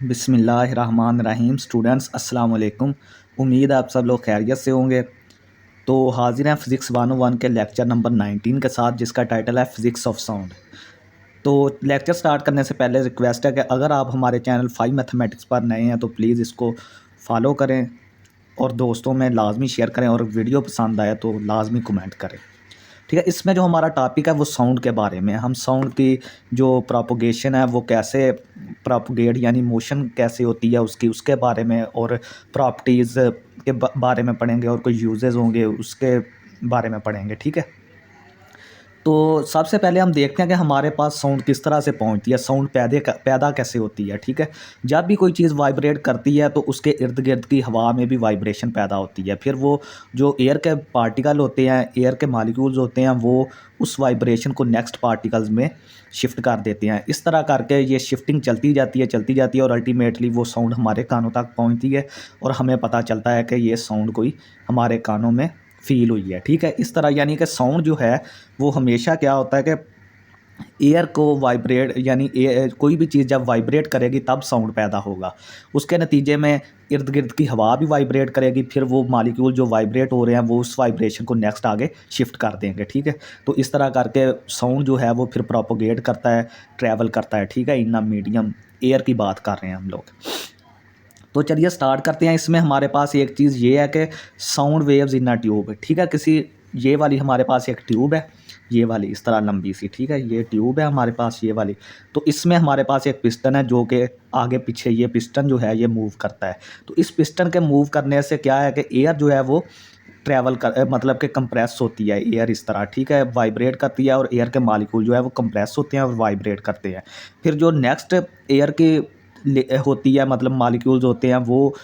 बिस्मिल्लाहिर्रहमानिर्रहीम। स्टूडेंट्स अस्सलाम वालेकुम। उम्मीद है आप सब लोग खैरियत से होंगे। तो हाजिर हैं फ़िज़िक्स 101 के लेक्चर नंबर 19 के साथ, जिसका टाइटल है फ़िज़िक्स ऑफ साउंड। तो लेक्चर स्टार्ट करने से पहले रिक्वेस्ट है कि अगर आप हमारे चैनल 5 मैथमेटिक्स पर नए हैं तो प्लीज़ इसको फॉलो करें और दोस्तों में लाजमी शेयर करें, और वीडियो पसंद आए तो लाजमी कमेंट करें। ठीक है, इसमें जो हमारा टॉपिक है वो साउंड के बारे में। हम साउंड की जो प्रोपोगेशन है वो कैसे प्रोपोगेट यानी मोशन कैसे होती है उसकी, उसके बारे में और प्रॉपर्टीज़ के बारे में पढ़ेंगे, और कोई यूजेस होंगे उसके बारे में पढ़ेंगे। ठीक है, तो सबसे पहले हम देखते हैं कि हमारे पास साउंड किस तरह से पहुंचती है, साउंड पैदा कैसे होती है। ठीक है, जब भी कोई चीज़ वाइब्रेट करती है तो उसके इर्द गिर्द की हवा में भी वाइब्रेशन पैदा होती है। फिर वो जो एयर के पार्टिकल होते हैं, एयर के मालिक्यूल्स होते हैं, वो उस वाइब्रेशन को नेक्स्ट पार्टिकल्स में शिफ्ट कर देते हैं। इस तरह करके ये शिफ्टिंग चलती जाती है और अल्टीमेटली वो साउंड हमारे कानों तक पहुँचती है और हमें पता चलता है कि ये साउंड कोई हमारे कानों में फ़ील हुई है। ठीक है, इस तरह यानी कि साउंड जो है वो हमेशा क्या होता है कि एयर को वाइब्रेट यानी कोई भी चीज़ जब वाइब्रेट करेगी तब साउंड पैदा होगा। उसके नतीजे में इर्द गिर्द की हवा भी वाइब्रेट करेगी, फिर वो मालिक्यूल जो वाइब्रेट हो रहे हैं वो उस वाइब्रेशन को नेक्स्ट आगे शिफ्ट कर देंगे। ठीक है, तो इस तरह करके साउंड जो है वो फिर प्रोपोगेट करता है, ट्रैवल करता है। ठीक है, इन मीडियम एयर की बात कर रहे हैं हम लोग। तो चलिए स्टार्ट करते हैं। इसमें हमारे पास एक चीज़ ये है कि sound waves in a tube. ठीक है, किसी ये वाली हमारे पास एक ट्यूब है, ये वाली इस तरह लंबी सी। ठीक है, ये ट्यूब है हमारे पास ये वाली। तो इसमें हमारे पास एक पिस्टन है जो कि आगे पीछे ये पिस्टन जो है ये मूव करता है। तो इस पिस्टन के मूव करने से क्या है कि एयर जो है वो ट्रैवल कर मतलब कि कंप्रेस होती है एयर इस तरह। ठीक है, वाइब्रेट करती है और एयर के मालिक्यूल जो है वो कंप्रेस होते हैं और वाइब्रेट करते हैं। फिर जो नेक्स्ट एयर की होती है मतलब मालिक्यूल्स होते हैं वो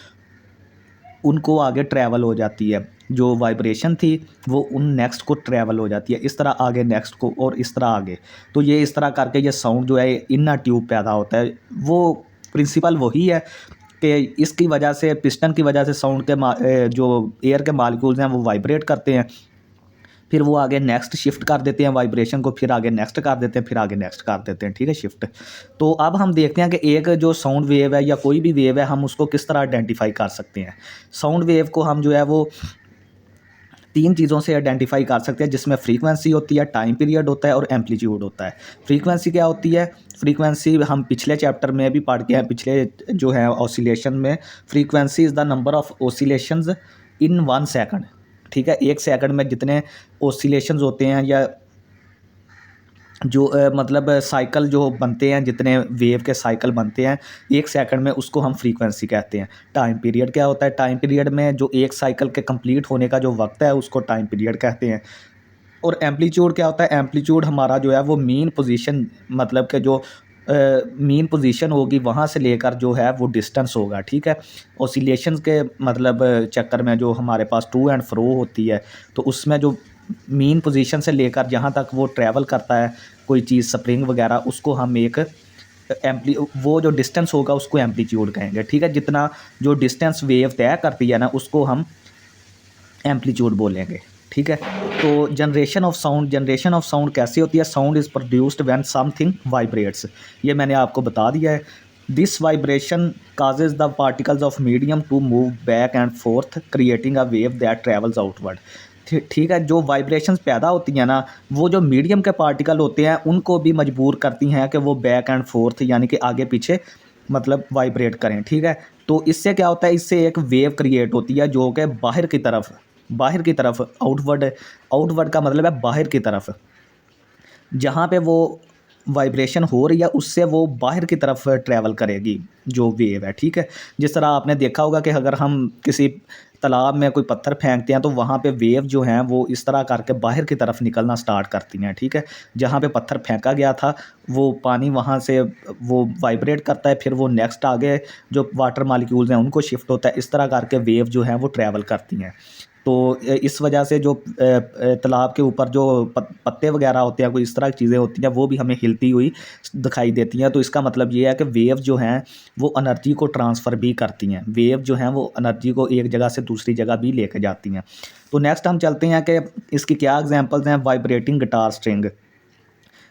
उनको आगे ट्रैवल हो जाती है। जो वाइब्रेशन थी वो उन नेक्स्ट को ट्रैवल हो जाती है, इस तरह आगे नेक्स्ट को और इस तरह आगे। तो ये इस तरह करके ये साउंड जो है इन अ ट्यूब पैदा होता है। वो प्रिंसिपल वही है कि इसकी वजह से, पिस्टन की वजह से साउंड के जो एयर के मालिक्यूल्स हैं वो वाइब्रेट करते हैं, फिर वो आगे नेक्स्ट शिफ्ट कर देते हैं वाइब्रेशन को, फिर आगे नेक्स्ट कर देते हैं, फिर आगे नेक्स्ट कर देते हैं। ठीक है, शिफ्ट। तो अब हम देखते हैं कि एक जो साउंड वेव है या कोई भी वेव है हम उसको किस तरह आइडेंटिफाई कर सकते हैं। साउंड वेव को हम जो है वो तीन चीज़ों से आइडेंटिफाई कर सकते हैं, जिसमें फ्रीक्वेंसी होती है, टाइम पीरियड होता है और एम्पलीट्यूड होता है। फ्रीक्वेंसी क्या होती है? फ्रीक्वेंसी हम पिछले चैप्टर में भी पढ़ के हैं, पिछले जो है ऑसिलेशन में। Frequency is the number of oscillations in 1 second. ठीक है, 1 सेकंड में जितने ऑसिलेशंस होते हैं या जो मतलब साइकिल जो बनते हैं, जितने वेव के साइकिल बनते हैं 1 सेकंड में, उसको हम फ्रीक्वेंसी कहते हैं। टाइम पीरियड क्या होता है? टाइम पीरियड में जो एक साइकिल के कंप्लीट होने का जो वक्त है उसको टाइम पीरियड कहते हैं। और एम्पलीट्यूड क्या होता है? एम्पलीट्यूड हमारा जो है वो मीन पोजीशन, मतलब कि जो मीन पोजीशन होगी वहाँ से लेकर जो है वो डिस्टेंस होगा। ठीक है, ऑसिलेशंस के मतलब चक्कर में जो हमारे पास टू एंड फ्रो होती है, तो उसमें जो मीन पोजीशन से लेकर जहाँ तक वो ट्रैवल करता है कोई चीज़, स्प्रिंग वगैरह, उसको हम एक वो जो डिस्टेंस होगा उसको एम्पलीट्यूड कहेंगे। ठीक है, जितना जो डिस्टेंस वेव तय करती है ना उसको हम एम्पलीट्यूड बोलेंगे। ठीक है, तो जनरेशन ऑफ साउंड कैसे होती है? Sound is produced when something vibrates. ये मैंने आपको बता दिया है। This vibration causes the particles of medium to move back and forth creating a wave that travels outward. ठीक है, जो वाइब्रेशंस पैदा होती हैं ना, वो जो मीडियम के पार्टिकल होते हैं उनको भी मजबूर करती हैं कि वो बैक एंड फोर्थ यानी कि आगे पीछे मतलब वाइब्रेट करें। ठीक है, तो इससे क्या होता है? इससे एक वेव क्रिएट होती है जो कि बाहर की तरफ आउटवर्ड का मतलब है बाहर की तरफ। जहाँ पे वो वाइब्रेशन हो रही है उससे वो बाहर की तरफ ट्रैवल करेगी जो वेव है। ठीक है, जिस तरह आपने देखा होगा कि अगर हम किसी तालाब में कोई पत्थर फेंकते हैं तो वहाँ पे वेव जो हैं वो इस तरह करके बाहर की तरफ निकलना स्टार्ट करती हैं। ठीक है, जहाँ पे पत्थर फेंका गया था वो पानी वहाँ से वो वाइब्रेट करता है, फिर वो नेक्स्ट आगे जो वाटर मालिक्यूल्स हैं उनको शिफ्ट होता है। इस तरह करके वेव जो हैं वो ट्रैवल करती हैं। तो इस वजह से जो तालाब के ऊपर जो पत्ते वगैरह होते हैं, कोई इस तरह की चीज़ें होती हैं, वो भी हमें हिलती हुई दिखाई देती हैं। तो इसका मतलब ये है कि वेव जो हैं वो एनर्जी को ट्रांसफ़र भी करती हैं। वेव जो हैं वो एनर्जी को एक जगह से दूसरी जगह भी लेके जाती हैं। तो नेक्स्ट हम चलते हैं कि इसकी क्या एग्जांपल्स हैं। Vibrating guitar string.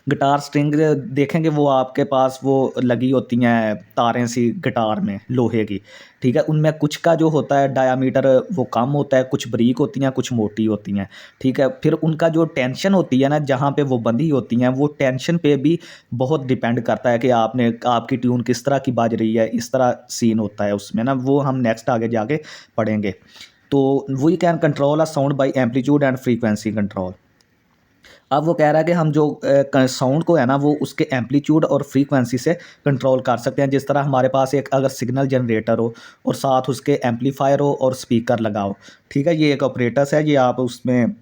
Guitar string देखेंगे वो आपके पास वो लगी होती हैं तारें सी गिटार में लोहे की, ठीक है? उनमें कुछ का जो होता है डायामीटर वो कम होता है, कुछ बारीक होती हैं, कुछ मोटी होती हैं, ठीक है? फिर उनका जो टेंशन होती है ना जहाँ पे वो बंधी होती हैं, वो टेंशन पे भी बहुत डिपेंड करता है कि आपकी ट्यून किस तरह की बज रही है, इस तरह सीन होता है उसमें ना, वो हम नेक्स्ट आगे जाके पढ़ेंगे। तो we can control a sound by amplitude and frequency control. अब वो कह रहा है कि हम जो साउंड को है ना वो उसके एम्पलीट्यूड और फ्रीक्वेंसी से कंट्रोल कर सकते हैं। जिस तरह हमारे पास एक अगर सिग्नल जनरेटर हो और साथ उसके एम्पलीफायर हो और स्पीकर लगा हो, ठीक है? ये एक ऑपरेटर्स है, ये आप उसमें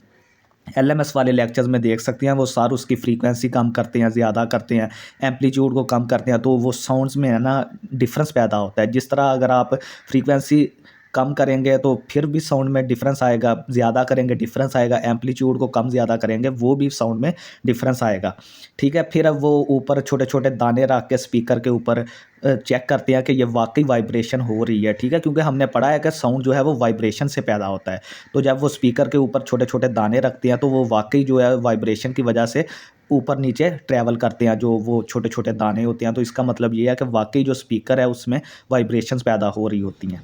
एलएमएस वाले लेक्चर्स में देख सकते हैं। वो सार उसकी फ्रीक्वेंसी कम करते हैं, ज़्यादा करते हैं, एम्पलीट्यूड को कम करते हैं, तो वो साउंड्स में है ना डिफरेंस पैदा होता है। जिस तरह अगर आप फ्रीक्वेंसी कम करेंगे तो फिर भी साउंड में डिफरेंस आएगा, ज़्यादा करेंगे डिफरेंस आएगा, एम्पलीट्यूड को कम ज़्यादा करेंगे वो भी साउंड में डिफरेंस आएगा, ठीक है? फिर अब वो ऊपर छोटे-छोटे दाने रख के स्पीकर के ऊपर चेक करते हैं कि ये वाक़ई वाइब्रेशन हो रही है, ठीक है? क्योंकि हमने पढ़ा है कि साउंड जो है वो वाइब्रेशन से पैदा होता है। तो जब वो स्पीकर के ऊपर छोटे-छोटे दाने रखते हैं तो वो वाक़ई जो है वाइब्रेशन की वजह से ऊपर-नीचे ट्रैवल करते हैं, जो वो छोटे-छोटे दाने होते हैं। तो इसका मतलब ये है कि वाक़ई जो स्पीकर है उसमें वाइब्रेशंस पैदा हो रही होती हैं।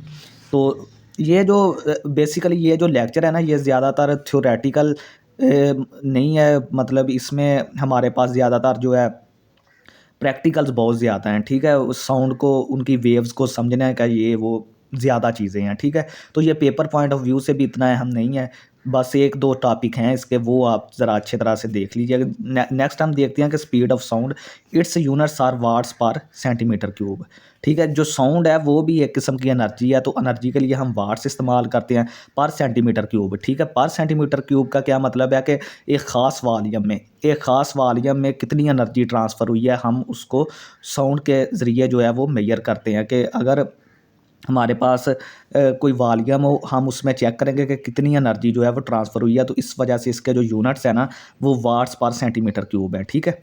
तो ये जो बेसिकली ये जो लेक्चर है ना ये ज़्यादातर थ्योरेटिकल नहीं है, मतलब इसमें हमारे पास ज़्यादातर जो है प्रैक्टिकल्स बहुत ज़्यादा हैं, ठीक है? उस साउंड को, उनकी वेव्स को समझने का ये वो ज़्यादा चीज़ें हैं, ठीक है? तो ये पेपर पॉइंट ऑफ व्यू से भी इतना अहम नहीं है, बस 1-2 टॉपिक हैं इसके, वो आप ज़रा अच्छी तरह से देख लीजिएगा। नेक्स्ट हम देखते हैं कि speed of sound, its units are watts per centimetre cube, ठीक है? जो साउंड है वो भी एक किस्म की एनर्जी है, तो एनर्जी के लिए हम वाट्स इस्तेमाल करते हैं पर सेंटीमीटर क्यूब, ठीक है? पर सेंटीमीटर क्यूब का क्या मतलब है कि एक ख़ास वॉल्यूम में कितनी एनर्जी ट्रांसफ़र हुई है, हम उसको साउंड के ज़रिए जो है वो मेजर करते हैं। कि अगर हमारे पास कोई वॉल्यूम हो, हम उसमें चेक करेंगे कि कितनी एनर्जी जो है वो ट्रांसफ़र हुई है, तो इस वजह से इसके जो यूनिट्स हैं ना वो वाट्स पर सेंटीमीटर क्यूब है, ठीक है?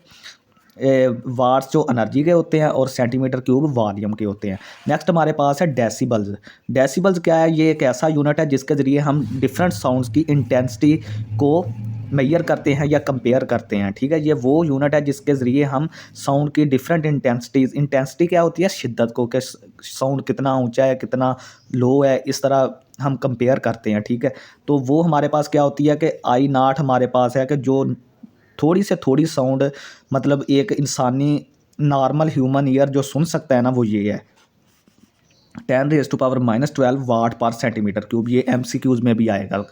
वाट्स जो एनर्जी के होते हैं और सेंटीमीटर क्यूब वॉल्यूम के होते हैं। नेक्स्ट हमारे पास है डेसिबल्स। डेसिबल्स क्या है? ये एक ऐसा यूनिट है जिसके ज़रिए हम डिफरेंट साउंड्स की इंटेंसिटी को मेजर करते हैं या कंपेयर करते हैं, ठीक है? ये वो यूनिट है जिसके ज़रिए हम साउंड की डिफरेंट इंटेंसिटी क्या होती है? शिद्दत को, कि साउंड कितना ऊंचा है, कितना लो है, इस तरह हम कंपेयर करते हैं, ठीक है? तो वो हमारे पास क्या होती है कि आई नॉट हमारे पास है कि जो थोड़ी से थोड़ी साउंड, मतलब एक इंसानी नॉर्मल ह्यूमन ईयर जो सुन सकता है ना वो ये है 10⁻⁻12 वाट पर सेंटीमीटर क्यूब। ये एमसीक्यूज़ में भी आएगा,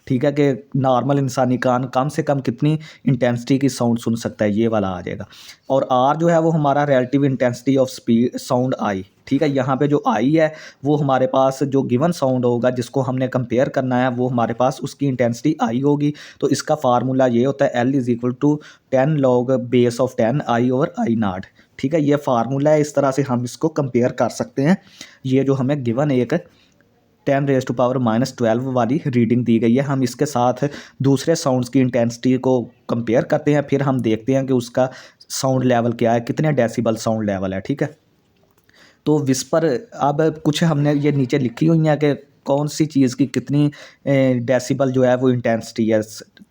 ठीक है? कि नॉर्मल इंसानी कान कम से कम कितनी इंटेंसिटी की साउंड सुन सकता है, ये वाला आ जाएगा। और आर जो है वो हमारा relative intensity of speed sound I, ठीक है? यहाँ पे जो आई है वो हमारे पास जो गिवन साउंड होगा जिसको हमने कंपेयर करना है वो हमारे पास उसकी इंटेंसिटी आई होगी। तो इसका फार्मूला ये होता है L = 10 log base of 10 I over I not, ठीक है? ये फार्मूला है, इस तरह से हम इसको कंपेयर कर सकते हैं। ये जो हमें गिवन एक 10⁻⁻12 वाली रीडिंग दी गई है, हम इसके साथ दूसरे साउंड्स की इंटेंसिटी को कंपेयर करते हैं, फिर हम देखते हैं कि उसका साउंड लेवल क्या है, कितने डेसिबल साउंड लेवल है, ठीक है? तो विस्पर, अब कुछ हमने ये नीचे लिखी हुई हैं कि कौन सी चीज़ की कितनी डेसिबल जो है वो इंटेंसिटी है।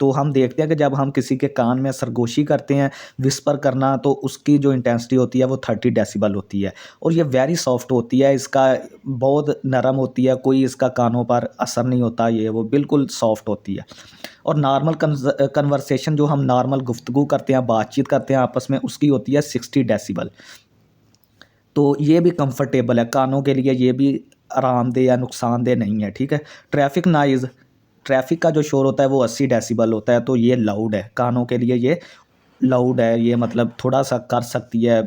तो हम देखते हैं कि जब हम किसी के कान में सरगोशी करते हैं, विस्पर करना, तो उसकी जो इंटेंसिटी होती है वो 30 डेसिबल होती है और ये वेरी सॉफ्ट होती है, इसका बहुत नरम होती है, कोई इसका कानों पर असर नहीं होता, ये वो बिल्कुल सॉफ्ट होती है। और नॉर्मल कन्वर्सेशन, जो हम नॉर्मल गुफ्तगू करते हैं, बातचीत करते हैं आपस में, उसकी होती है 60 डेसिबल। तो ये भी कंफर्टेबल है कानों के लिए, ये भी आरामदेह या नुकसानदेह नहीं है, ठीक है? ट्रैफिक नॉइज़, ट्रैफिक का जो शोर होता है वो 80 डेसिबल होता है, तो ये लाउड है कानों के लिए, ये लाउड है, ये मतलब थोड़ा सा कर सकती है,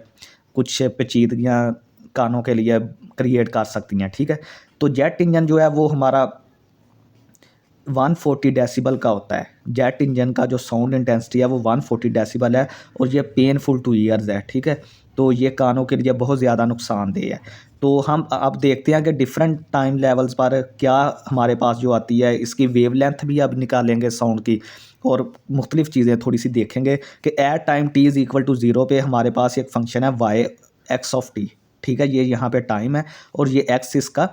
कुछ पेचीदगियाँ कानों के लिए क्रिएट कर सकती हैं, ठीक है? तो जेट इंजन जो है वो हमारा 140 डेसिबल का होता है। जेट इंजन का जो साउंड इंटेंसिटी है वो 140 डेसिबल है और ये पेनफुल टू ईयर्स है, ठीक है? तो ये कानों के लिए बहुत ज़्यादा नुकसानदेह है। तो हम अब देखते हैं कि डिफरेंट टाइम लेवल्स पर क्या हमारे पास जो आती है, इसकी वेवलेंथ भी अब निकालेंगे साउंड की और मुख्तलिफ़ चीज़ें थोड़ी सी देखेंगे कि एट टाइम t = 0 पे हमारे पास एक फंक्शन है y x ऑफ t, ठीक है? ये यहाँ पे टाइम है और ये x इसका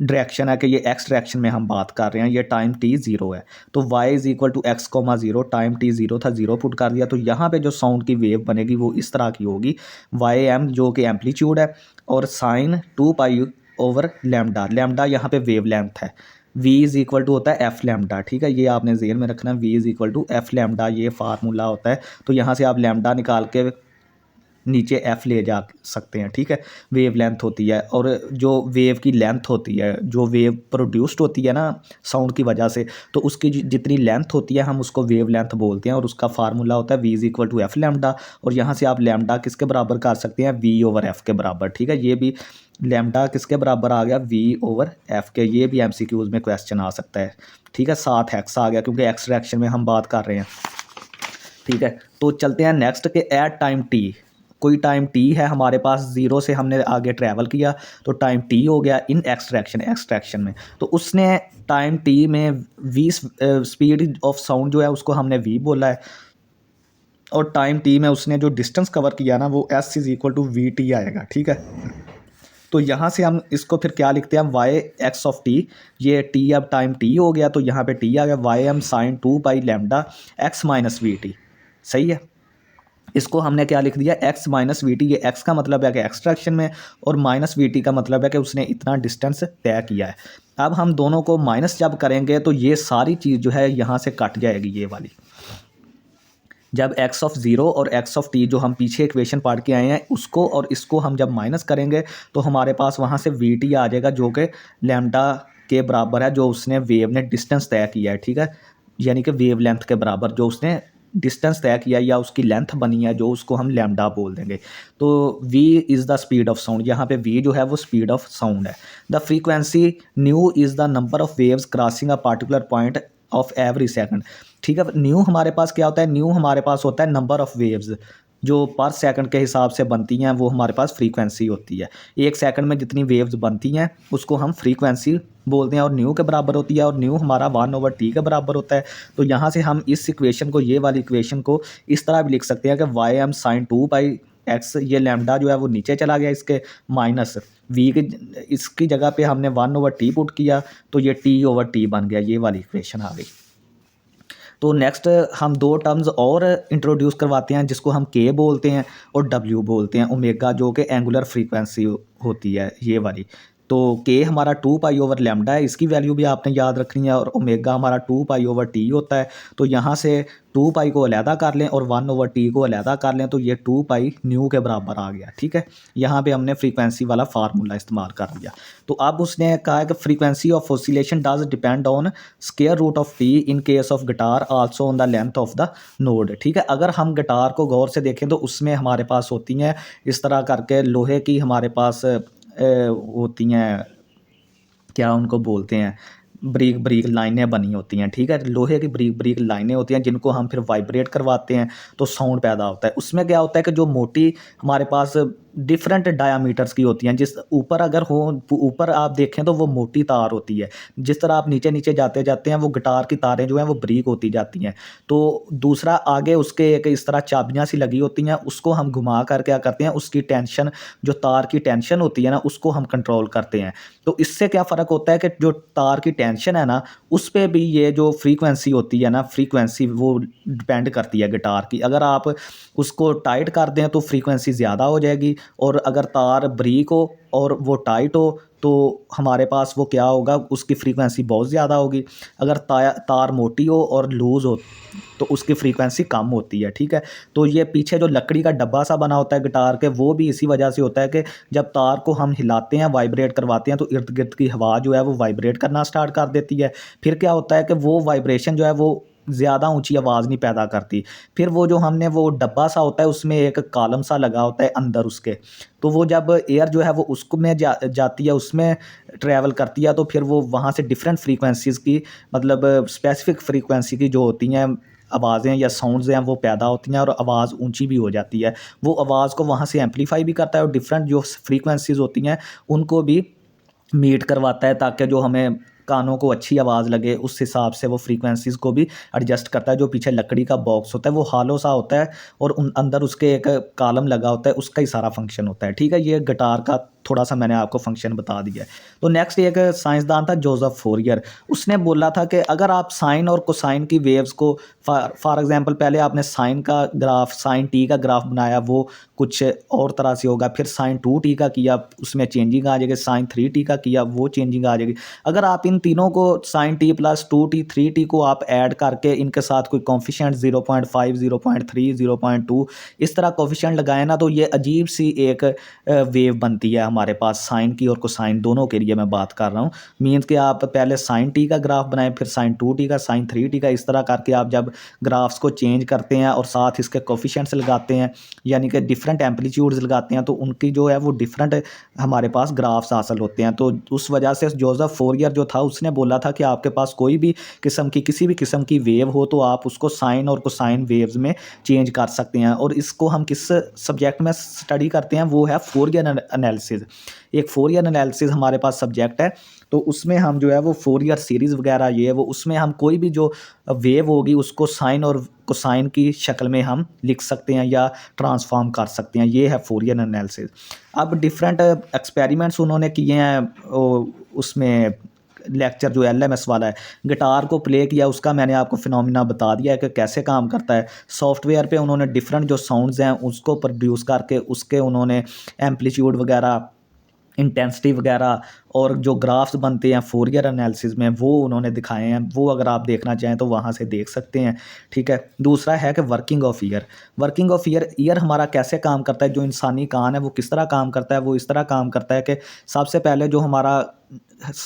डायरेक्शन है कि ये एक्स डायरेक्शन में हम बात कर रहे हैं, ये टाइम टी ज़ीरो है। तो Y is equal to X comma zero, time T zero था, ज़ीरो पुट कर दिया। तो यहाँ पे जो साउंड की वेव बनेगी वो इस तरह की होगी, वाई एम जो कि एम्पलीट्यूड है, और sine 2 pi over lambda, lambda यहाँ पे वेव लेंथ है। v इज़ इक्वल टू होता है एफ लैम्डा, ठीक है, ये आपने ज़हन में रखना है, v is equal to F lambda, ये फार्मूला होता है। तो यहाँ से आप लैम्डा निकाल के नीचे एफ ले जा सकते हैं, ठीक है। वेव लेंथ होती है, और जो वेव की लेंथ होती है, जो वेव प्रोड्यूस्ड होती है ना साउंड की वजह से, तो उसकी जितनी लेंथ होती है हम उसको वेव लेंथ बोलते हैं, और उसका फार्मूला होता है v is equal to F lambda. और यहाँ से आप लैम्डा किसके बराबर कर सकते हैं, v ओवर एफ के बराबर, ठीक है। ये भी लैम्डा किसके बराबर आ गया, v ओवर एफ के, ये भी MCQs में क्वेश्चन आ सकता है, ठीक है। साथ एक्स आ गया क्योंकि एक्स डायरेक्शन में हम बात कर रहे हैं, ठीक है। तो चलते हैं नेक्स्ट के एट टाइम टी, कोई टाइम टी है हमारे पास, ज़ीरो से हमने आगे ट्रैवल किया तो टाइम टी हो गया इन एक्स डायरेक्शन में। तो उसने टाइम टी में वी स्पीड ऑफ साउंड जो है उसको हमने वी बोला है, और टाइम टी में उसने जो डिस्टेंस कवर किया ना वो S is equal to V T आएगा, ठीक है। तो यहाँ से हम इसको फिर क्या लिखते हैं, वाई एक्स ऑफ टी, ये टी अब टाइम टी हो गया तो यहाँ पे टी आ गया, Y M sine 2 pi lambda X minus V T, सही है। इसको हमने क्या लिख दिया, x माइनस वी टी, ये x का मतलब है कि एक्स डायरेक्शन में, और माइनस वी टी का मतलब है कि उसने इतना डिस्टेंस तय किया है। अब हम दोनों को माइनस जब करेंगे तो ये सारी चीज़ जो है यहाँ से कट जाएगी, ये वाली। जब x ऑफ ज़ीरो और x ऑफ टी जो हम पीछे इक्वेशन पढ़ के आए हैं उसको और इसको हम जब माइनस करेंगे तो हमारे पास वहाँ से वी टी आ जाएगा जो कि लैम्डा के बराबर है, जो उसने वेव ने डिस्टेंस तय किया है, ठीक है। यानी कि वेव लेंथ के बराबर जो उसने डिस्टेंस तय किया या उसकी लेंथ बनी है, जो उसको हम लैम्डा बोल देंगे। तो v is the speed of sound, यहाँ पे v जो है वो स्पीड ऑफ साउंड है। The frequency new is the number of waves crossing a particular point of every second, ठीक है। न्यू हमारे पास क्या होता है, न्यू हमारे पास होता है नंबर ऑफ वेव्स जो पर सेकंड के हिसाब से बनती हैं, वो हमारे पास फ्रीक्वेंसी होती है। एक सेकंड में जितनी वेव्स बनती हैं उसको हम फ्रीक्वेंसी बोलते हैं, और न्यू के बराबर होती है, और न्यू हमारा 1/t के बराबर होता है। तो यहाँ से हम इस इक्वेशन को, ये वाली इक्वेशन को इस तरह भी लिख सकते हैं कि वाई एम साइन 2 पाई एक्स, ये लैम्डा जो है वो नीचे चला गया इसके, माइनस वी की इसकी जगह पे हमने 1/t पुट किया तो ये t/t बन गया, ये वाली इक्वेशन आ गई। तो नेक्स्ट हम दो टर्म्स और इंट्रोड्यूस करवाते हैं जिसको हम के बोलते हैं और डब्ल्यू बोलते हैं, ओमेगा जो कि एंगुलर फ्रीक्वेंसी होती है, ये वाली। तो के हमारा 2 पाई ओवर लैम्डा है, इसकी वैल्यू भी आपने याद रखनी है, और ओमेगा हमारा 2 पाई ओवर टी होता है। तो यहाँ से 2 पाई को अलहदा कर लें और 1/t को अलहदा कर लें तो ये 2 पाई न्यू के बराबर आ गया, ठीक है। यहाँ पे हमने फ्रीक्वेंसी वाला फार्मूला इस्तेमाल कर लिया। तो अब उसने कहा कि frequency of oscillation does depend on square root of T in case of guitar also on the length of the node, ठीक है। अगर हम गिटार को गौर से देखें तो उसमें हमारे पास होती हैं इस तरह करके लोहे की, हमारे पास होती हैं, क्या उनको बोलते हैं, ब्रीक ब्रीक लाइनें बनी होती हैं, ठीक है। लोहे की ब्रीक ब्रीक लाइनें होती हैं जिनको हम फिर वाइब्रेट करवाते हैं तो साउंड पैदा होता है। उसमें क्या होता है कि जो मोटी हमारे पास डिफरेंट डायामीटर्स की होती हैं, जिस ऊपर अगर हो, ऊपर आप देखें तो वो मोटी तार होती है, जिस तरह आप नीचे नीचे जाते जाते हैं वो गिटार की तारें जो हैं वो ब्रीक होती जाती हैं। तो दूसरा आगे उसके एक इस तरह चाबियाँ सी लगी होती हैं, उसको हम घुमा कर क्या करते हैं, उसकी टेंशन, जो तार की टेंशन होती है ना उसको हम कंट्रोल करते हैं। तो इससे क्या फ़र्क होता है कि जो तार की टेंशन है ना उस पे भी ये जो फ्रीक्वेंसी होती है ना, फ्रीक्वेंसी वो डिपेंड करती है गिटार की। अगर आप उसको टाइट कर दें तो फ्रीक्वेंसी ज़्यादा हो जाएगी, और अगर तार ब्रीक हो और वो टाइट हो तो हमारे पास वो क्या होगा, उसकी फ्रीक्वेंसी बहुत ज़्यादा होगी। अगर तार मोटी हो और लूज़ हो तो उसकी फ्रीक्वेंसी कम होती है, ठीक है। तो ये पीछे जो लकड़ी का डब्बा सा बना होता है गिटार के, वो भी इसी वजह से होता है कि जब तार को हम हिलाते हैं, वाइब्रेट करवाते हैं, तो इर्द गिर्द की हवा जो है वो वाइब्रेट करना स्टार्ट कर देती है। फिर क्या होता है कि वो वाइब्रेशन जो है वो ज़्यादा ऊंची आवाज़ नहीं पैदा करती। फिर वो जो हमने वो डब्बा सा होता है उसमें एक कॉलम सा लगा होता है अंदर उसके, तो वो जब एयर जो है वो उसको में जाती है, उसमें ट्रैवल करती है, तो फिर वो वहाँ से डिफरेंट फ्रीक्वेंसीज़ की, मतलब स्पेसिफिक फ्रीक्वेंसी की जो होती हैं आवाज़ें या साउंड्स हैं वो पैदा होती हैं, और आवाज़ ऊंची भी हो जाती है। वो आवाज़ को वहाँ से एम्पलीफाई भी करता है और डिफरेंट जो फ्रीक्वेंसीज़ होती हैं उनको भी मीट करवाता है, ताकि जो हमें कानों को अच्छी आवाज़ लगे उस हिसाब से वो फ्रीक्वेंसीज़ को भी एडजस्ट करता है। जो पीछे लकड़ी का बॉक्स होता है वो हॉलो सा होता है और अंदर उसके एक कॉलम लगा होता है, उसका ही सारा फंक्शन होता है। ठीक है, ये गिटार का थोड़ा सा मैंने आपको फंक्शन बता दिया है। तो नेक्स्ट एक साइंसदान था जोसेफ फोरियर, उसने बोला था कि अगर आप साइन और कोसाइन की वेव्स को फॉर एग्जांपल पहले आपने साइन का ग्राफ, साइन टी का ग्राफ बनाया, वो कुछ और तरह से होगा, फिर साइन 2t का किया, उसमें चेंजिंग आ जाएगी, साइन 3t का किया, वो चेंजिंग आ जाएगी। अगर आप इन तीनों को sign T plus 2t 3t को आप ऐड करके इनके साथ कोई कॉन्फिशेंट 0.5 0.3 0.2 इस तरह कॉन्फिशेंट लगाए ना, तो ये अजीब सी एक वेव बनती है हमारे पास, साइन की और कोसाइन दोनों के लिए मैं बात कर रहा हूँ। मीन्स कि आप पहले साइन टी का ग्राफ बनाएं, फिर साइन 2t का, साइन 3t का, इस तरह करके आप जब ग्राफ्स को चेंज करते हैं और साथ इसके कोफिशिएंट्स लगाते हैं, यानी कि डिफरेंट एम्पलीट्यूड्स लगाते हैं, तो उनकी जो है वो डिफरेंट हमारे पास ग्राफ्स हासिल होते हैं। तो उस वजह से जोसेफ फोरियर जो था उसने बोला था कि आपके पास कोई भी किस्म की किसी भी किस्म की वेव हो तो आप उसको साइन और कोसाइन वेव्स में चेंज कर सकते हैं। और इसको हम किस सब्जेक्ट में स्टडी करते हैं, वो है फोरियर एनालिसिस। एक फोरियर एनालिसिस हमारे पास सब्जेक्ट है, तो उसमें हम जो है वो फोरियर सीरीज़ वगैरह ये वो उसमें हम कोई भी जो वेव होगी उसको साइन और कोसाइन की शक्ल में हम लिख सकते हैं या ट्रांसफॉर्म कर सकते हैं। ये है फोरियर एनालिसिस। अब डिफरेंट एक्सपेरिमेंट्स उन्होंने किए हैं, उसमें लेक्चर जो LMS वाला है, गिटार को प्ले किया, उसका मैंने आपको फिनोमिना बता दिया है कि कैसे काम करता है। सॉफ्टवेयर पे उन्होंने डिफरेंट जो साउंड्स हैं उसको प्रोड्यूस करके उसके उन्होंने एम्पलीट्यूड वगैरह, इंटेंसिटी वगैरह और जो ग्राफ्स बनते हैं फोरियर एनालिसिस में वो उन्होंने दिखाए हैं। वो अगर आप देखना चाहें तो वहाँ से देख सकते हैं। ठीक है, दूसरा है कि working of year. Working of year हमारा कैसे काम करता है, जो इंसानी कान है वो किस तरह काम करता है, वो इस तरह काम करता है कि सबसे पहले जो हमारा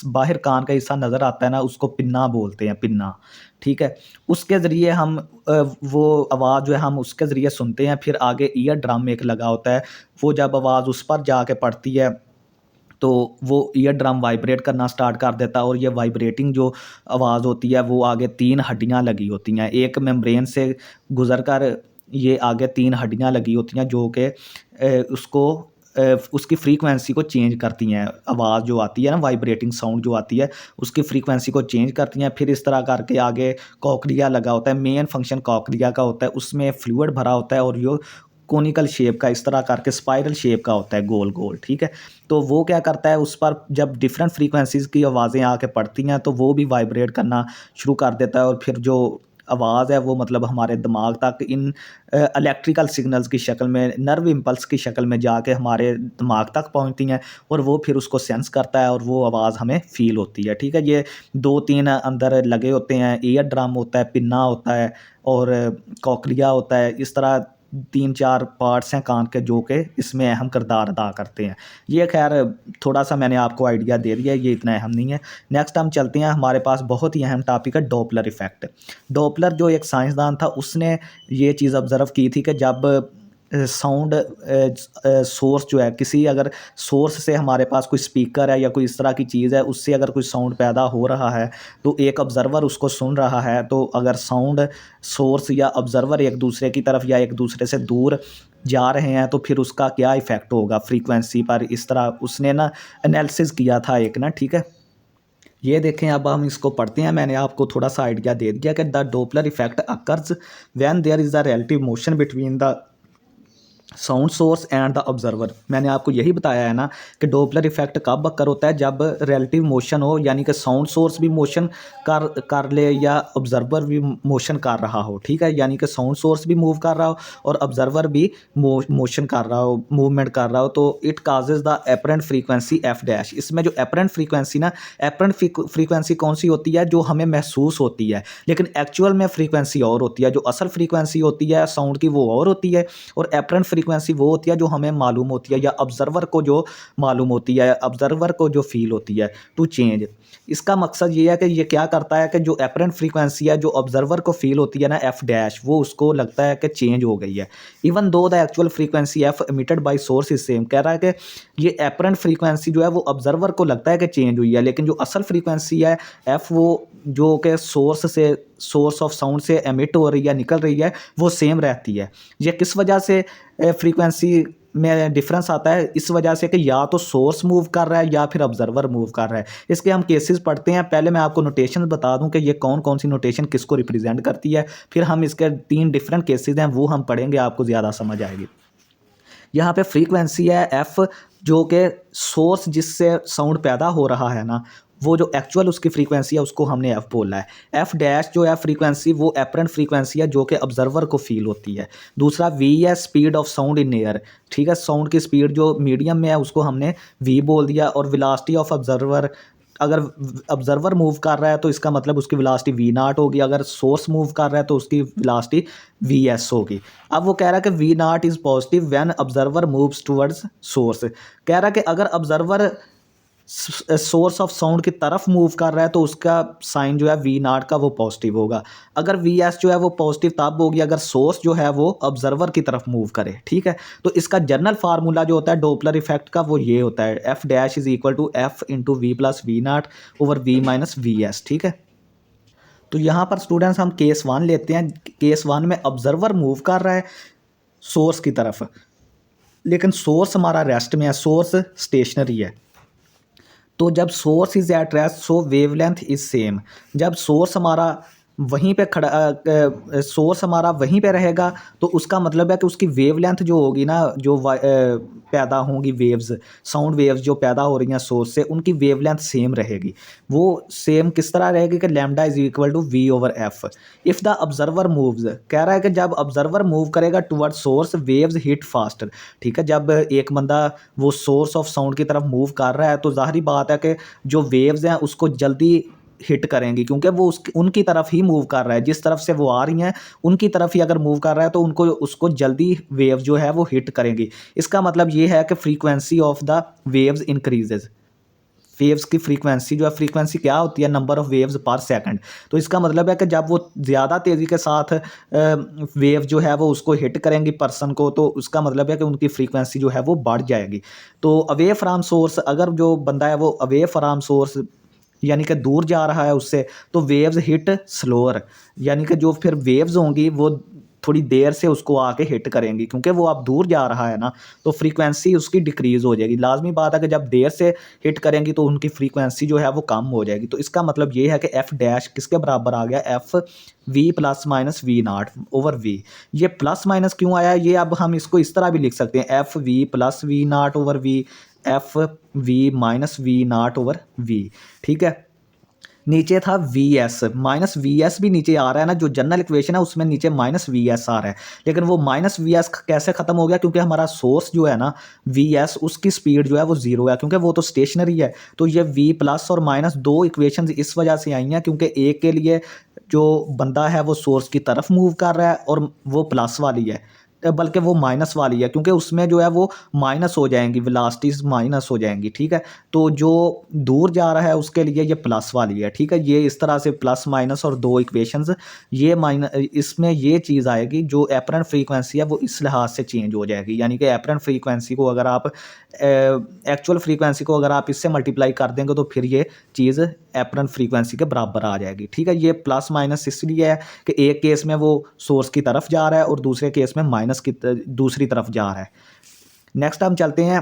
बाहर कान का हिस्सा नज़र आता है ना, उसको पिन्ना बोलते हैं, पिन्ना। ठीक है, उसके ज़रिए हम वो आवाज़ जो है हम उसके ज़रिए सुनते हैं। फिर आगे ईयर ड्रम एक लगा होता है, वो जब आवाज़ उस पर जाके पड़ती है तो वो ईयर ड्रम वाइब्रेट करना स्टार्ट कर देता है, और ये वाइब्रेटिंग जो आवाज़ होती है वो आगे 3 हड्डियाँ लगी होती हैं। एक मेम्ब्रेन से गुज़र कर ये आगे 3 हड्डियाँ लगी होती हैं जो कि उसको उसकी फ्रीक्वेंसी को चेंज करती हैं। आवाज़ जो आती है ना, वाइब्रेटिंग साउंड जो आती है, उसकी फ्रीक्वेंसी को चेंज करती हैं। फिर इस तरह करके आगे कॉकलिया लगा होता है, मेन फंक्शन कॉकलिया का होता है, उसमें फ्लूइड भरा होता है और यो कोनिकल शेप का, इस तरह करके स्पाइरल शेप का होता है, गोल गोल। ठीक है, तो वो क्या करता है, उस पर जब डिफरेंट फ्रीक्वेंसीज़ की आवाज़ें आके पड़ती हैं तो वो भी वाइब्रेट करना शुरू कर देता है, और फिर जो आवाज़ है वो मतलब हमारे दिमाग तक इन इलेक्ट्रिकल सिग्नल्स की शक्ल में, नर्व इम्पल्स की शक्ल में जाके हमारे दिमाग तक पहुंचती हैं, और वो फिर उसको सेंस करता है और वो आवाज़ हमें फ़ील होती है। ठीक है, ये 2-3 अंदर लगे होते हैं, ईयर ड्रम होता है, पिन्ना होता है और कॉकलिया होता है। इस तरह 3-4 पार्ट्स हैं कान के जो कि इसमें अहम किरदार अदा करते हैं। ये खैर थोड़ा सा मैंने आपको आइडिया दे दिया है, ये इतना अहम नहीं है। नेक्स्ट हम चलते हैं, हमारे पास बहुत ही अहम टॉपिक है डॉपलर इफ़ेक्ट। डॉपलर जो एक साइंसदान था उसने ये चीज़ ऑब्ज़र्व की थी कि जब साउंड सोर्स जो है, किसी अगर सोर्स से हमारे पास कोई स्पीकर है या कोई इस तरह की चीज़ है, उससे अगर कोई साउंड पैदा हो रहा है तो एक ऑब्ज़र्वर उसको सुन रहा है, तो अगर साउंड सोर्स या ऑब्ज़र्वर एक दूसरे की तरफ या एक दूसरे से दूर जा रहे हैं तो फिर उसका क्या इफ़ेक्ट होगा फ्रीक्वेंसी पर। इस तरह उसने ना एनालिसिस किया था एक ना। ठीक है, ये देखें, अब हम इसको पढ़ते हैं। मैंने आपको थोड़ा सा आइडिया दे दिया कि the Doppler effect occurs when there is the relative motion between the sound source and the observer. मैंने आपको यही बताया है ना कि डॉपलर इफेक्ट कब अकर होता है, जब रिलेटिव मोशन हो, यानी कि साउंड सोर्स भी मोशन कर ले या ऑब्जर्वर भी मोशन कर रहा हो। ठीक है, यानी कि साउंड सोर्स भी मूव कर रहा हो और ऑब्जर्वर भी मोशन कर रहा हो, मूवमेंट कर रहा हो, तो it causes the apparent frequency F dash. इसमें जो एपरेंट फ्रीक्वेंसी ना, एपरेंट फ्रीक्वेंसी कौन सी होती है, जो हमें महसूस होती है, लेकिन एक्चुअल में फ्रीक्वेंसी और होती है। जो असल फ्रीक्वेंसी होती है साउंड की वो और होती है, और एपरेंट फ्रीक्वेंसी वो होती है जो हमें मालूम होती है या ऑब्जर्वर को जो मालूम होती है, ऑब्जर्वर को जो फील होती है टू चेंज। इसका मकसद ये है कि ये क्या करता है कि जो एपरेंट फ्रीक्वेंसी है जो ऑब्जर्वर को फील होती है ना, एफ डैश, वो उसको लगता है कि चेंज हो गई है, even though the actual frequency F emitted by source is same. कह रहा है कि ये एपरेंट फ्रीक्वेंसी जो है वो ऑब्जर्वर को लगता है कि चेंज हुई है, लेकिन जो असल फ्रीक्वेंसी है एफ, वो जो कि सोर्स ऑफ साउंड से एमिट हो रही है, निकल रही है, वो सेम रहती है। ये किस वजह से फ्रीक्वेंसी में डिफरेंस आता है इस वजह से कि या तो सोर्स मूव कर रहा है या फिर ऑब्जर्वर मूव कर रहा है। इसके हम केसेस पढ़ते हैं। पहले मैं आपको नोटेशन बता दूं कि ये कौन कौन सी नोटेशन किसको रिप्रेजेंट करती है, फिर हम इसके 3 डिफरेंट केसेस हैं वो हम पढ़ेंगे, आपको ज़्यादा समझ आएगी। यहाँ पे फ्रीक्वेंसी है एफ, जो कि सोर्स जिससे साउंड पैदा हो रहा है ना, वो जो एक्चुअल उसकी फ्रीक्वेंसी है उसको हमने एफ बोला है। एफ डैश जो है फ्रीक्वेंसी, वो एपरेंट फ्रीक्वेंसी है जो कि ऑब्जर्वर को फील होती है। दूसरा वी है speed of sound in air, ठीक है, साउंड की स्पीड जो मीडियम में है उसको हमने वी बोल दिया। और वेलोसिटी ऑफ ऑब्जर्वर, अगर ऑब्जर्वर मूव कर रहा है तो इसका मतलब उसकी वेलोसिटी वी नाट होगी, अगर सोर्स मूव कर रहा है तो उसकी वेलोसिटी वी एस होगी। अब वो कह रहा है कि V naught is positive when observer moves towards source. कह रहा है कि अगर ऑब्जर्वर सोर्स ऑफ साउंड की तरफ मूव कर रहा है तो उसका साइन जो है वी नाट का वो पॉजिटिव होगा। अगर वी एस जो है वो पॉजिटिव तब होगी अगर सोर्स जो है वो ऑब्जर्वर की तरफ मूव करे, ठीक है। तो इसका जनरल फार्मूला जो होता है डोपलर इफेक्ट का वो ये होता है, F dash is equal to F into V plus V naught over V minus V S, ठीक है। तो यहाँ पर स्टूडेंट्स हम केस 1 लेते हैं। केस 1 में ऑब्जर्वर मूव कर रहा है सोर्स की तरफ, लेकिन सोर्स हमारा रेस्ट में है, सोर्स स्टेशनरी है। तो जब source is at rest so wavelength is same. जब सोर्स हमारा वहीं पे खड़ा सोर्स हमारा वहीं पे रहेगा तो उसका मतलब है कि उसकी वेवलेंथ जो होगी ना, जो पैदा होंगी वेव्स, साउंड वेव्स जो पैदा हो रही हैं सोर्स से, उनकी वेवलेंथ सेम रहेगी। वो सेम किस तरह रहेगी कि lambda is equal to V over F. If the observer moves, कह रहा है कि जब ऑब्जर्वर मूव करेगा toward source waves hit faster, ठीक है। जब एक बंदा वो सोर्स ऑफ साउंड की तरफ मूव कर रहा है तो जाहिर बात है कि जो वेव्स हैं उसको जल्दी हिट करेंगी, क्योंकि वो उनकी तरफ ही मूव कर रहा है, जिस तरफ से वो आ रही हैं उनकी तरफ ही अगर मूव कर रहा है तो उनको उसको जल्दी वेव जो है वो हिट करेंगी। इसका मतलब ये है कि frequency of the waves increases. Waves की फ्रीक्वेंसी जो है, फ्रीक्वेंसी क्या होती है, नंबर ऑफ वेव्स पर सेकंड। तो इसका मतलब है कि जब वो ज़्यादा तेज़ी के साथ वेव जो है वो उसको हिट करेंगी पर्सन को, तो उसका मतलब है कि उनकी फ्रीक्वेंसी जो है वो बढ़ जाएगी। तो अवे फ्राम सोर्स, अगर जो बंदा है वो अवे फ्राम सोर्स यानी कि दूर जा रहा है उससे, तो वेव्स हिट स्लोअर, यानी कि जो फिर वेव्स होंगी वो थोड़ी देर से उसको आके हिट करेंगी, क्योंकि वो अब दूर जा रहा है ना, तो फ्रीक्वेंसी उसकी डिक्रीज़ हो जाएगी। लाजमी बात है कि जब देर से हिट करेंगी तो उनकी फ्रीक्वेंसी जो है वो कम हो जाएगी। तो इसका मतलब ये है कि एफ डैश किसके बराबर आ गया, F V plus minus V naught over V. ये प्लस माइनस क्यों आया, ये अब हम इसको इस तरह भी लिख सकते हैं, F V plus V naught over V, F V minus V naught over V, ठीक है। नीचे था V S, minus V S भी नीचे आ रहा है ना, जो जनरल इक्वेशन है उसमें नीचे माइनस वी एस आ रहा है, लेकिन वो माइनस वी एस कैसे ख़त्म हो गया, क्योंकि हमारा सोर्स जो है ना वी एस, उसकी स्पीड जो है वो ज़ीरो है, क्योंकि वो तो स्टेशनरी है। तो ये वी प्लस और माइनस दो इक्वेशन इस वजह से आई हैं क्योंकि एक के लिए जो बंदा है वो सोर्स की तरफ मूव कर रहा है और वो प्लस वाली है, बल्कि वो माइनस वाली है, क्योंकि उसमें जो है वो माइनस हो जाएंगी, वेलोसिटीज माइनस हो जाएंगी, ठीक है। तो जो दूर जा रहा है उसके लिए ये प्लस वाली है, ठीक है। ये इस तरह से प्लस माइनस और दो इक्वेशंस, ये माइनस, इसमें ये चीज़ आएगी जो एपरेंट फ्रीक्वेंसी है वो इस लिहाज से चेंज हो जाएगी, यानी कि एपरेंट फ्रीक्वेंसी को अगर आप एक्चुअल फ्रीक्वेंसी को अगर आप इससे मल्टीप्लाई कर देंगे तो फिर ये चीज़ एपरेंट फ्रीक्वेंसी के बराबर आ जाएगी, ठीक है। ये प्लस माइनस इसलिए है कि एक केस में वो सोर्स की तरफ जा रहा है और दूसरे केस में माइनस की दूसरी तरफ जा रहा है। नेक्स्ट हम चलते हैं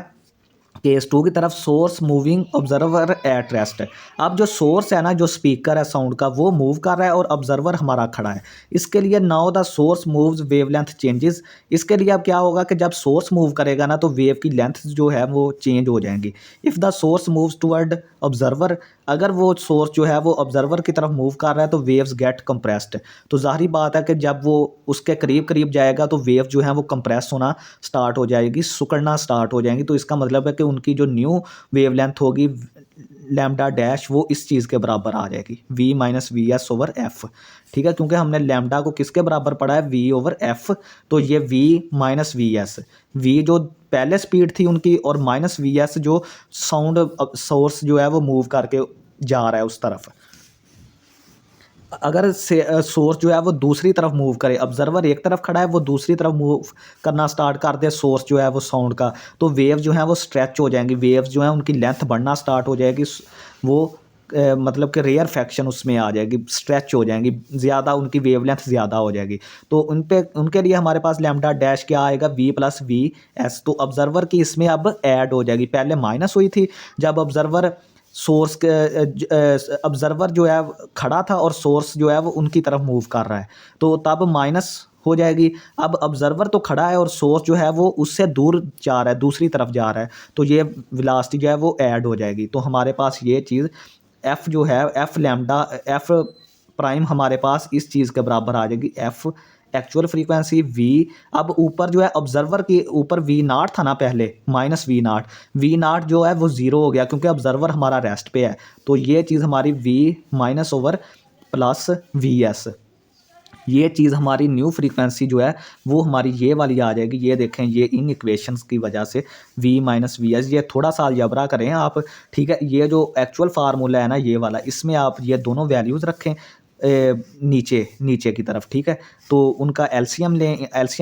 केस 2 की तरफ, source moving observer at rest. अब जो सोर्स है ना, जो स्पीकर है साउंड का, वो मूव कर रहा है और ऑब्जर्वर हमारा खड़ा है। इसके लिए now the source moves wavelength changes. इसके लिए अब क्या होगा कि जब सोर्स मूव करेगा ना तो वेव की लेंथ जो है वो चेंज हो जाएंगी। If the source moves toward observer, अगर वो सोर्स जो है वो ऑब्जर्वर की तरफ मूव कर रहा है तो वेव्स गेट कंप्रेस्ड। तो जाहिर बात है कि जब वो उसके करीब करीब जाएगा तो वेव जो है वो कंप्रेस होना स्टार्ट हो जाएगी, सिकुड़ना स्टार्ट हो जाएंगी। तो इसका मतलब है कि उनकी जो न्यू वेवलेंथ होगी लैम्डा डैश, वो इस चीज़ के बराबर आ जाएगी, V minus V S over F, ठीक है। क्योंकि हमने लैम्डा को किसके बराबर पढ़ा है, वी ओवर एफ। तो ये V minus V S, V जो पहले स्पीड थी उनकी और माइनस वी एस जो साउंड सोर्स जो है वो मूव करके जा रहा है उस तरफ। अगर सोर्स जो है वो दूसरी तरफ मूव करे, ऑब्जर्वर एक तरफ खड़ा है वो दूसरी तरफ मूव करना स्टार्ट कर दे सोर्स जो है वो साउंड का, तो वेव जो है वो स्ट्रेच हो जाएंगी, वेव्स जो है उनकी लेंथ बढ़ना स्टार्ट हो जाएगी, वो मतलब कि रेयर फ्रैक्शन उसमें आ जाएगी, स्ट्रेच हो जाएंगी, ज़्यादा उनकी वेवलेंथ ज़्यादा हो जाएगी। तो उनके लिए हमारे पास लैम्डा डैश क्या आएगा, वी प्लस वी एस। तो ऑब्जर्वर की इसमें अब ऐड हो जाएगी, पहले माइनस हुई थी जब ऑब्जर्वर सोर्स के ऑब्जर्वर जो है खड़ा था और सोर्स जो है वो उनकी तरफ मूव कर रहा है, तो तब माइनस हो जाएगी। अब ऑब्जर्वर तो खड़ा है और सोर्स जो है वो उससे दूर जा रहा है, दूसरी तरफ जा रहा है, तो ये वेलोसिटी जो है वो ऐड हो जाएगी। तो हमारे पास ये चीज़ एफ़ जो है, एफ़ लैम्डा एफ़ प्राइम हमारे पास इस चीज़ के बराबर आ जाएगी, एफ़ एक्चुअल फ्रीक्वेंसी वी। अब ऊपर जो है ऑब्जर्वर के ऊपर वी नाट था ना पहले, माइनस वी नाट जो है वो ज़ीरो हो गया क्योंकि ऑब्जर्वर हमारा रेस्ट पे है। तो ये चीज़ हमारी V minus over plus V S, ये चीज़ हमारी न्यू फ्रीक्वेंसी जो है वो हमारी ये वाली आ जाएगी। ये देखें, ये इन इक्वेशंस की वजह से v माइनस वी एस, ये थोड़ा सा अलजबरा करें आप, ठीक है। ये जो एक्चुअल फार्मूला है ना ये वाला, इसमें आप ये दोनों वैल्यूज़ रखें नीचे नीचे की तरफ, ठीक है। तो उनका एलसीएम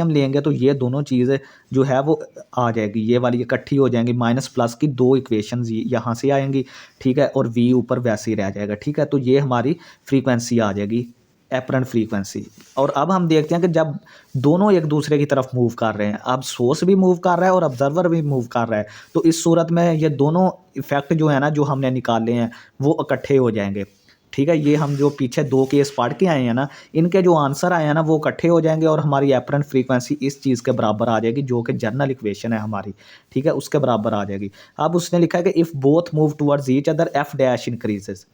लेंगे तो ये दोनों चीज़ें जो है वो आ जाएगी, ये वाली इकट्ठी हो जाएंगी, माइनस प्लस की दो इक्वेशंस यहाँ से आएंगी, ठीक है, और v ऊपर वैसे ही रह जाएगा, ठीक है। तो ये हमारी फ्रीक्वेंसी आ जाएगी, एपरेंट फ्रीक्वेंसी। और अब हम देखते हैं कि जब दोनों एक दूसरे की तरफ मूव कर रहे हैं, अब सोर्स भी मूव कर रहा है और ऑब्जर्वर भी मूव कर रहा है, तो इस सूरत में ये दोनों इफेक्ट जो है ना जो हमने निकाले हैं वो इकट्ठे हो जाएंगे, ठीक है। ये हम जो पीछे दो केस पढ़ के आए हैं ना, इनके जो आंसर आए हैं ना वो इकट्ठे हो जाएंगे और हमारी एपरेंट फ्रीक्वेंसी इस चीज़ के बराबर आ जाएगी जो कि जनरल इक्वेशन है हमारी, ठीक है, उसके बराबर आ जाएगी। अब उसने लिखा है कि if both move towards each other F dash increases,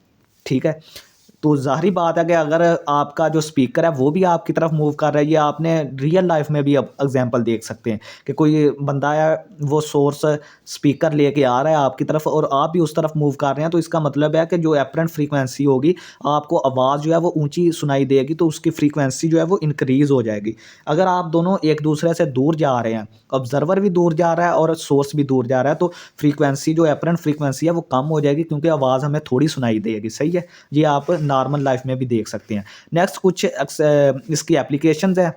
ठीक है। तो ज़ाहिर बात है कि अगर आपका जो स्पीकर है वो भी आपकी तरफ मूव कर रहा है, ये आपने रियल लाइफ में भी अब एग्जांपल देख सकते हैं कि कोई बंदा है वो सोर्स स्पीकर लेके आ रहा है आपकी तरफ और आप भी उस तरफ मूव कर रहे हैं, तो इसका मतलब है कि जो एपरेंट फ्रीक्वेंसी होगी, आपको आवाज़ जो है वो ऊंची सुनाई देगी, तो उसकी फ्रीक्वेंसी जो है वो इंक्रीज़ हो जाएगी। अगर आप दोनों एक दूसरे से दूर जा रहे हैं, ऑब्जर्वर भी दूर जा रहा है और सोर्स भी दूर जा रहा है, तो फ्रीक्वेंसी जो एपरेंट फ्रीक्वेंसी है वो कम हो जाएगी क्योंकि आवाज़ हमें थोड़ी सुनाई देगी, सही है। ये आप नॉर्मल लाइफ में भी देख सकते हैं। नेक्स्ट कुछ इसकी एप्लीकेशंस है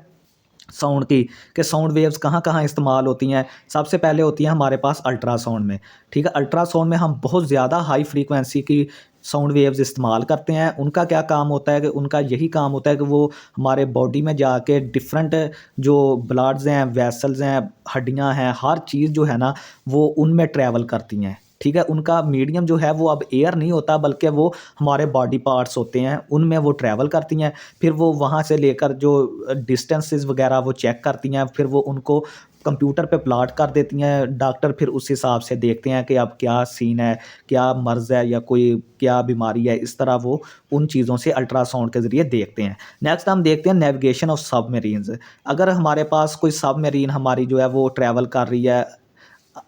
साउंड की, कि साउंड वेव्स कहाँ कहाँ इस्तेमाल होती हैं। सबसे पहले होती है हमारे पास अल्ट्रासाउंड में, ठीक है। अल्ट्रासाउंड में हम बहुत ज़्यादा हाई फ्रीक्वेंसी की साउंड वेव्स इस्तेमाल करते हैं। उनका क्या काम होता है कि उनका यही काम होता है कि वो हमारे बॉडी में जाके डिफरेंट जो ब्लड्स हैं, वेसल्स हैं, हड्डियाँ हैं, हर चीज़ जो है ना वो उनमें ट्रैवल करती हैं, ठीक है। उनका मीडियम जो है वो अब एयर नहीं होता बल्कि वो हमारे बॉडी पार्ट्स होते हैं, उनमें वो ट्रैवल करती हैं। फिर वो वहाँ से लेकर जो डिस्टेंसेस वगैरह वो चेक करती हैं, फिर वो उनको कंप्यूटर पे प्लॉट कर देती हैं। डॉक्टर फिर उस हिसाब से देखते हैं कि अब क्या सीन है, क्या मर्ज़ है या कोई क्या बीमारी है, इस तरह वो उन चीज़ों से अल्ट्रासाउंड के ज़रिए देखते हैं। नेक्स्ट हम देखते हैं नेविगेशन ऑफ सबमरीन्स। अगर हमारे पास कोई सबमरीन हमारी जो है वो ट्रैवल कर रही है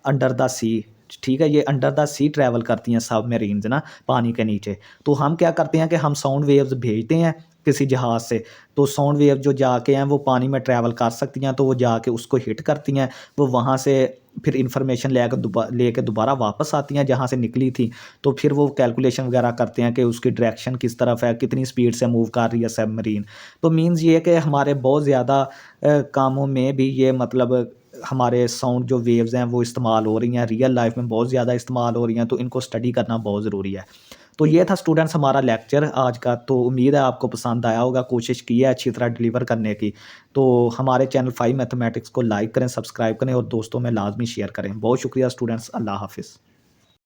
अंडर द सी, ठीक है, ये अंडर द सी ट्रैवल करती हैं सबमरीन्स ना, पानी के नीचे। तो हम क्या करते हैं कि हम साउंड वेव्स भेजते हैं किसी जहाज़ से, तो साउंड वेव जो जाके हैं वो पानी में ट्रैवल कर सकती हैं, तो वो जाके उसको हिट करती हैं, वो वहाँ से फिर इंफॉर्मेशन लेके दोबारा वापस आती हैं जहाँ से निकली थी। तो फिर वो कैलकुलेशन वगैरह करते हैं कि उसकी डायरेक्शन किस तरफ है, कितनी स्पीड से मूव कर रही है सबमरीन। तो मीन्स ये है कि हमारे बहुत ज़्यादा कामों में भी ये मतलब हमारे साउंड जो वेव्स हैं वो इस्तेमाल हो रही हैं, रियल लाइफ में बहुत ज़्यादा इस्तेमाल हो रही हैं, तो इनको स्टडी करना बहुत ज़रूरी है। तो ये था स्टूडेंट्स हमारा लेक्चर आज का। तो उम्मीद है आपको पसंद आया होगा, कोशिश की है अच्छी तरह डिलीवर करने की। तो हमारे चैनल 5 मैथमेटिक्स को लाइक करें, सब्सक्राइब करें और दोस्तों में लाजमी शेयर करें। बहुत शुक्रिया स्टूडेंट्स, अल्लाह हाफिज़।